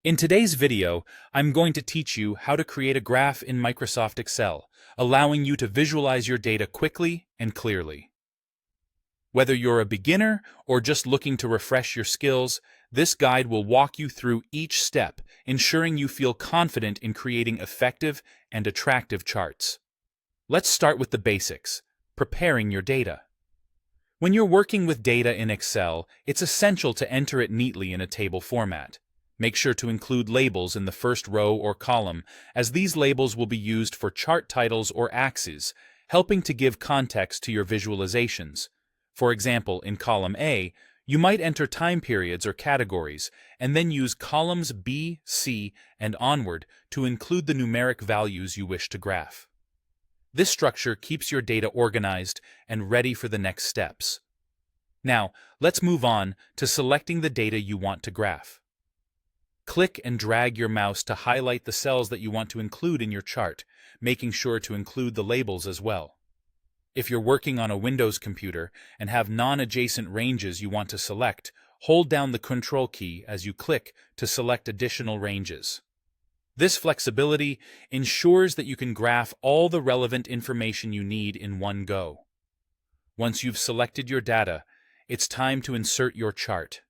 In today's video, I'm going to teach you how to create a graph in Microsoft Excel, allowing you to visualize your data quickly and clearly. Whether you're a beginner or just looking to refresh your skills, this guide will walk you through each step, ensuring you feel confident in creating effective and attractive charts. Let's start with the basics: preparing your data. When you're working with data in Excel, it's essential to enter it neatly in a table format. Make sure to include labels in the first row or column, as these labels will be used for chart titles or axes, helping to give context to your visualizations. For example, in column A, you might enter time periods or categories, and then use columns B, C, and onward to include the numeric values you wish to graph. This structure keeps your data organized and ready for the next steps. Now, let's move on to selecting the data you want to graph. Click and drag your mouse to highlight the cells that you want to include in your chart, making sure to include the labels as well. If you're working on a Windows computer and have non-adjacent ranges you want to select, hold down the Control key as you click to select additional ranges. This flexibility ensures that you can graph all the relevant information you need in one go. Once you've selected your data, it's time to insert your chart.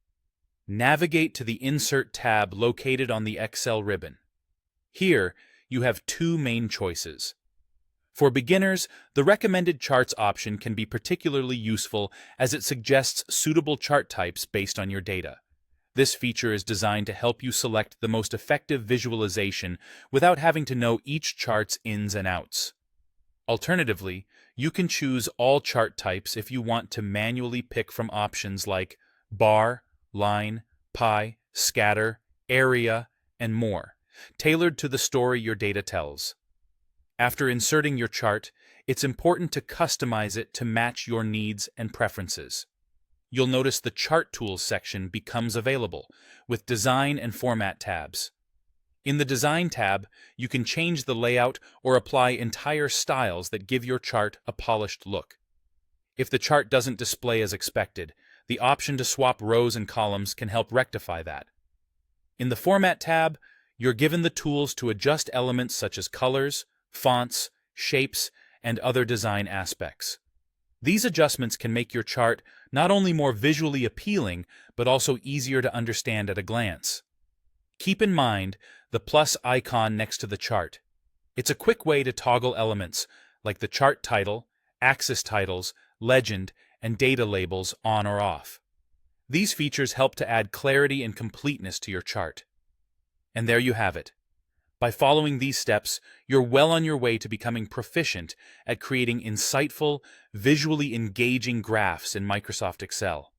Navigate to the Insert tab located on the Excel ribbon. Here, you have two main choices. For beginners, the Recommended Charts option can be particularly useful as it suggests suitable chart types based on your data. This feature is designed to help you select the most effective visualization without having to know each chart's ins and outs. Alternatively, you can choose all chart types if you want to manually pick from options like bar, line, pie, scatter, area, and more, tailored to the story your data tells. After inserting your chart, it's important to customize it to match your needs and preferences. You'll notice the Chart Tools section becomes available, with Design and Format tabs. In the Design tab, you can change the layout or apply entire styles that give your chart a polished look. If the chart doesn't display as expected, the option to swap rows and columns can help rectify that. In the Format tab, you're given the tools to adjust elements such as colors, fonts, shapes, and other design aspects. These adjustments can make your chart not only more visually appealing, but also easier to understand at a glance. Keep in mind the plus icon next to the chart. It's a quick way to toggle elements like the chart title, axis titles, legend, and data labels on or off. These features help to add clarity and completeness to your chart. And there you have it. By following these steps, you're well on your way to becoming proficient at creating insightful, visually engaging graphs in Microsoft Excel.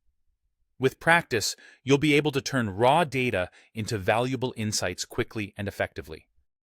With practice, you'll be able to turn raw data into valuable insights quickly and effectively.